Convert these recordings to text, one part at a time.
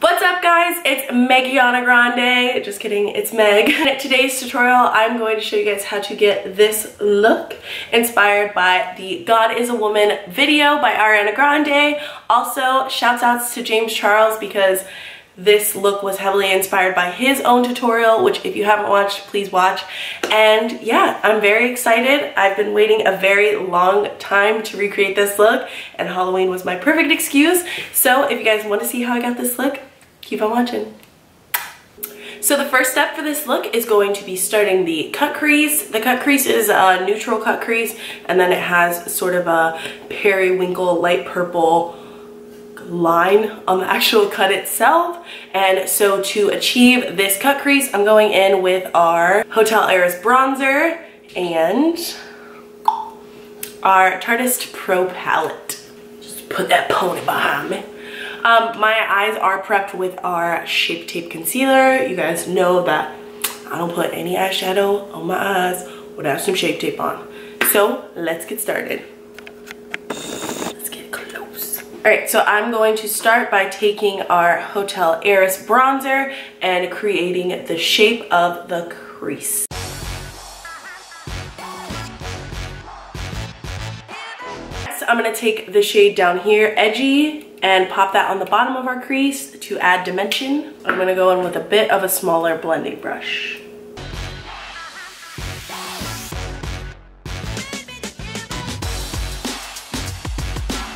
What's up guys, it's Ariana Grande. Just kidding, it's Meg. In today's tutorial, I'm going to show you guys how to get this look inspired by the God is a Woman video by Ariana Grande. Also, shouts outs to James Charles because this look was heavily inspired by his own tutorial, which if you haven't watched, please watch. And yeah, I'm very excited. I've been waiting a very long time to recreate this look, and Halloween was my perfect excuse. So if you guys want to see how I got this look, keep on watching. So the first step for this look is going to be starting the cut crease. The cut crease is a neutral cut crease, and then it has sort of a periwinkle light purple line on the actual cut itself. And so to achieve this cut crease, I'm going in with our Hotel Heiress bronzer and our Tarte Pro palette. Just put that pony behind me. My eyes are prepped with our Shape Tape concealer. You guys know that I don't put any eyeshadow on my eyes without some Shape Tape on. So let's get started. Let's get close. All right, so I'm going to start by taking our Hotel Heiress bronzer and creating the shape of the crease. Next, I'm gonna take the shade down here, Edgy, and pop that on the bottom of our crease to add dimension. I'm gonna go in with a bit of a smaller blending brush.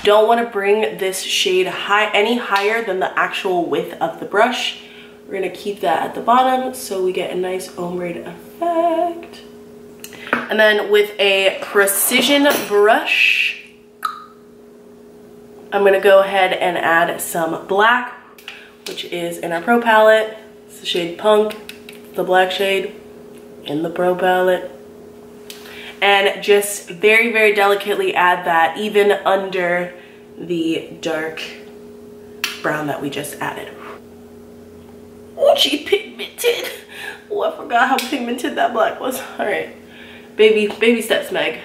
Don't want to bring this shade any higher than the actual width of the brush. We're gonna keep that at the bottom so we get a nice ombre effect. And then with a precision brush, I'm gonna go ahead and add some black, which is in our Pro palette. It's the shade Punk, the black shade in the Pro palette. And just very, very delicately add that even under the dark brown that we just added. Oh, she pigmented. Oh, I forgot how pigmented that black was. All right, baby steps, Meg.